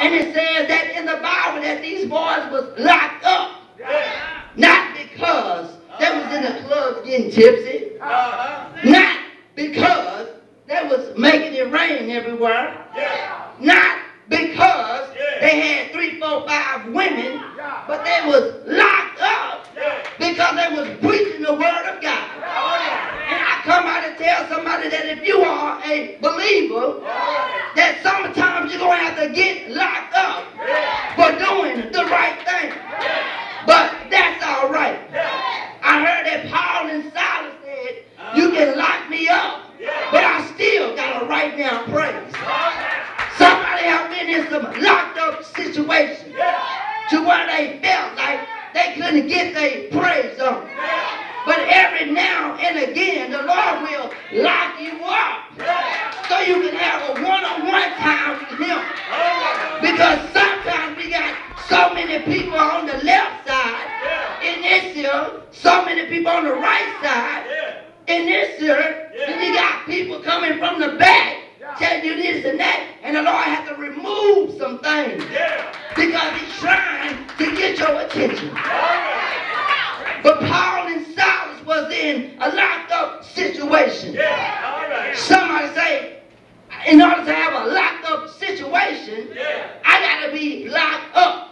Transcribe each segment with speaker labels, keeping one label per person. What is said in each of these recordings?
Speaker 1: And it says that in the Bible that these boys was locked up. Not because they was in the clubs getting tipsy. Not because they was making it rain everywhere. Not because they had 3, 4, 5 women, but they was locked up because they was preaching the word of God. And I come out and tell somebody that if you are a believer, that sometimes you're going to have to get locked up for doing the right thing. But that's all right. I heard that Paul and Silas said, you can lock me up, but I still got a right now praise. Somebody have been in some locked up situation to where they felt like they couldn't get their praise on. But every now and again, the Lord will lock you up so you can have a one-on-one time with Him. Because sometimes we got so many people on the left side in this year, so many people on the right side in this year, and you got people coming from the back telling you this and that, and the Lord has to remove some things because He's trying to get your attention. But Paul and Silas was in a locked up situation. Somebody say, in order to have a locked up situation, I got to be locked up.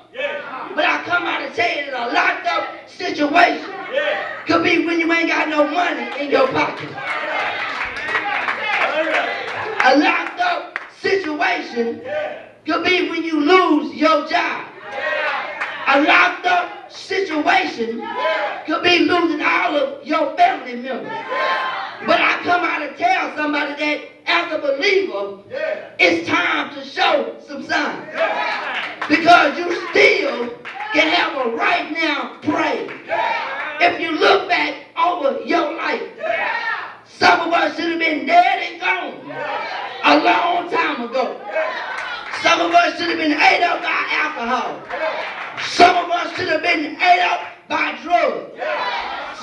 Speaker 1: But I come out and tell you that a locked up situation could be when you ain't got no money in your pocket. A locked up situation could be when you lose your job. A locked up situation could be losing all of your family members. But I come out and tell somebody that as a believer, it's time to show some signs. Because you still can have a right now praise. If you look back over your life, some of us should have been dead and gone a long time ago. Some of us should have been ate up by alcohol. Some of us should have been ate up by drugs.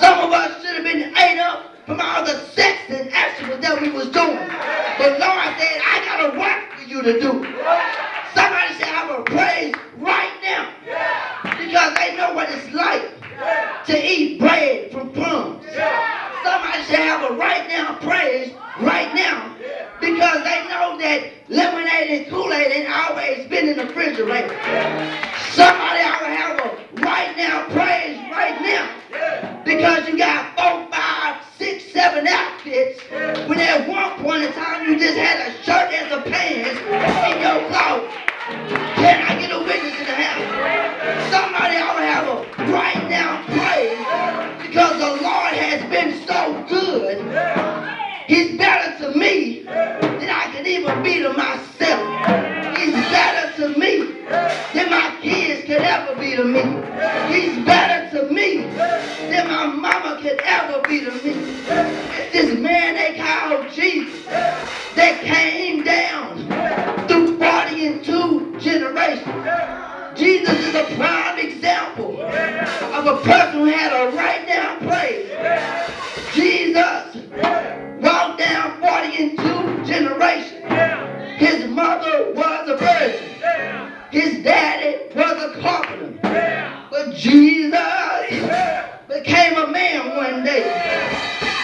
Speaker 1: Some of us should have been ate up from all the sex and actions that we was doing. But Lord said, I got a work for you to do. Somebody should have a praise right now. Because they know what it's like to eat bread from crumbs. Somebody should have a right now praise right now. Because they know that lemonade and Kool-Aid ain't always been in the refrigerator. Somebody ought to have a right now praise right now. Because you got 4, 5, 6, 7 outfits when at one point in time you just had a shirt and some pants in your closet. Can I get a witness in the house? Somebody ought to have a right now praise because the Lord has been so good. He's better to me than I can even be to myself. He's better to me than my kids could ever be to me. He's better to me than my mama could ever be to me. It's this man they call Jesus that came down through 42 generations. Jesus is a prime example of a person who had a right now praise. Jesus walked down 42 generations. His mother was a virgin. His daddy was a carpenter. But Jesus became a man one day.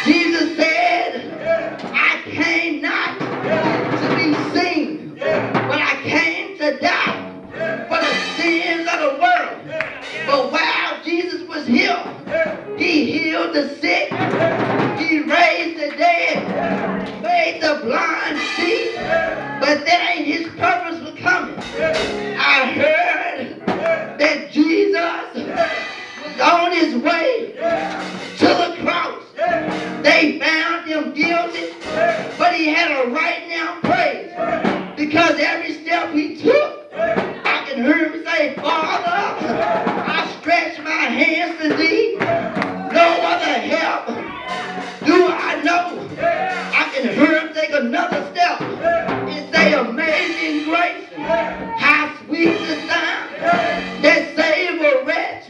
Speaker 1: Jesus said, I came not to be seen, but I came to die for the sins of the world. But while Jesus was here, He healed the sick, He raised the dead, made the blind see, but that ain't His purpose for coming. I heard that Jesus was on His way to the cross. They found Him guilty, but He had a right now praise because every step He took, I can hear Him say, Father, I stretch my hands to Thee. No other help do I know. I can hear Him take another step and say, amazing grace, how sweet the sound that saved a wretch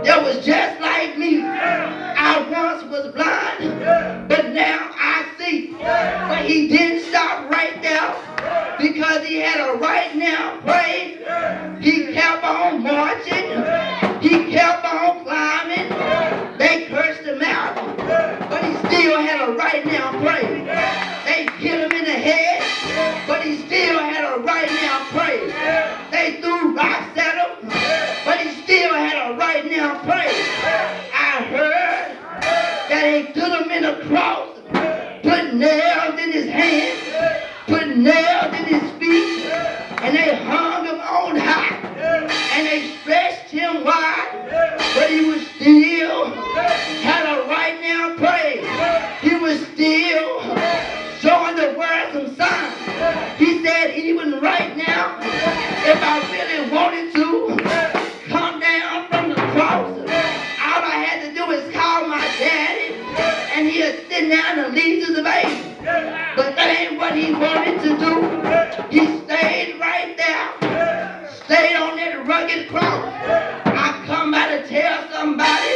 Speaker 1: that was just like me. I once was blind, but now I see. But He didn't stop right there. Because he had a right now praise. He kept on marching. He kept on climbing. They cursed him out, but he still had a right now praise. They hit him in the head, but he still had a right now praise. They threw rocks at him, but he still had a right now praise. I heard that they took him in a cross, put nails in his hands, put nails in his feet, and they hung him on high, and they stretched him wide, but he was still had a right now praise. He was still showing the world some signs. He said, even right now, if I really wanted to come down from the cross, all I had to do is call my daddy, and he'll sit down and lead to the baby. But that ain't what he wanted to do. He stayed right there, stayed on that rugged cross. I come by to tell somebody,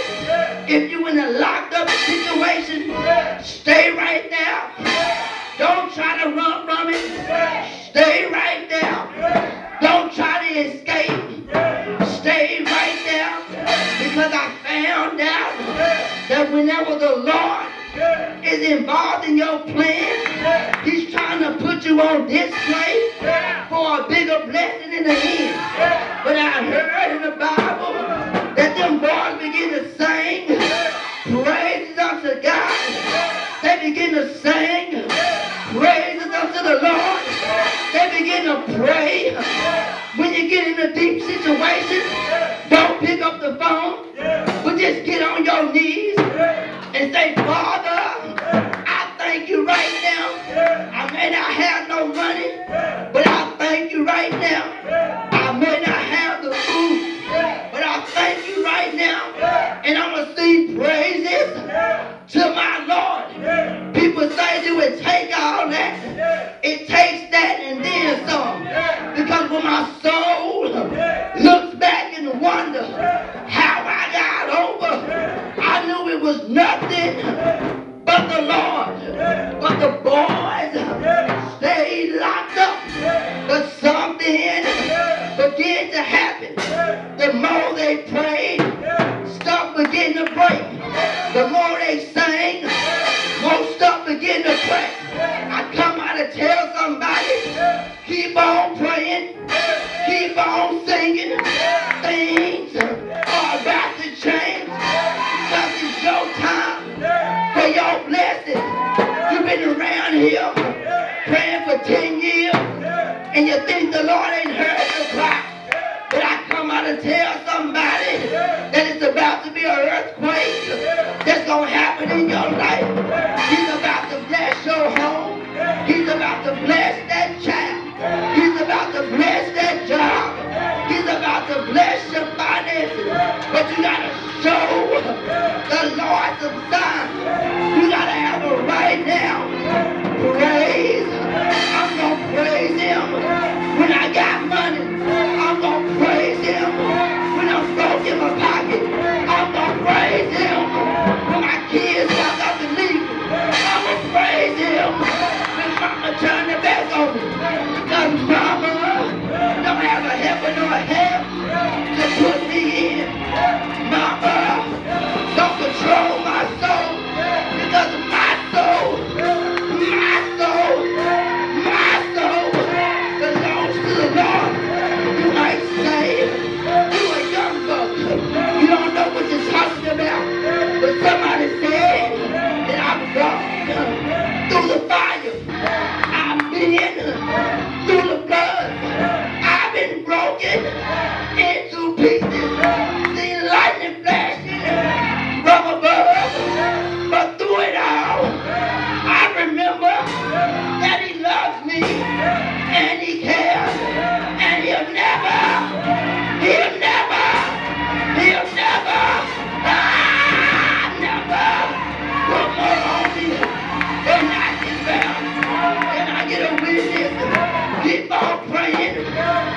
Speaker 1: if you in a locked up situation, stay right there. Don't try to run from it. Stay right there. Don't try to escape. Stay right there. Because I found out that whenever the Lord is involved in your plan, he's trying to put you on display for a bigger blessing in the end. But I heard in the Bible that them boys begin to sing praises unto God. They begin to sing praises unto the Lord. They begin to pray. When you get in a deep situation, don't pick up the phone, but just get on your knees and say, Father, I thank you right now. I may not have no money, but I thank you right now. I may not have the food, but I thank you right now. And I'm going to sing praises to my Lord. People say, do it take all that? It takes that and then some. Because when my soul looks back and wonders how I got over, I knew it was nothing but the Lord. But the boys stayed locked up. But something began to happen. The more they prayed, stuff began to break. The more they sang, more stuff began to break. I come out to tell somebody, keep on praying, keep on singing. Things are about to change because it's your time for your blessing. You've been around here praying for 10 years and you think the Lord ain't heard your cry. But I come out to tell somebody that it's about to be an earthquake that's going to happen in your life. He's about to bless your home. He's about to bless that child. He's about to bless that job. He's about to bless your finances. But you got to show the Lord some signs. You got to have a right now praise. I'm going to praise him when I got money. I'm going to praise him when I'm broke in my pocket. I'm going to praise him when my kids walk up and leave. I'm going to praise him when mama turn her back on me. Because mama don't have a helper nor a help to put me in. Mama don't control my soul because my soul belongs to the Lord. You might say, you a young buck, you don't know what you're talking about. But somebody said that I've gone through the fire. I've been through the blood. I've been broken into pieces. Seen lightning flashing from above. But through it all, I remember that he loves me and he cares. And he'll never put more on me than I can bear. And I get a witness. Keep on praying.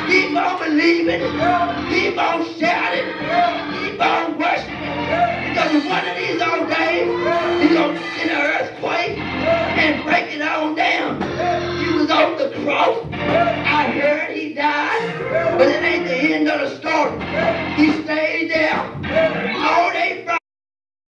Speaker 1: Keep on believing. Keep on shouting. Keep on worshiping. Because one of these old days, he's going to send an earthquake and break it on down. He was on the cross. I heard he died, but it ain't the end of the story. He stayed there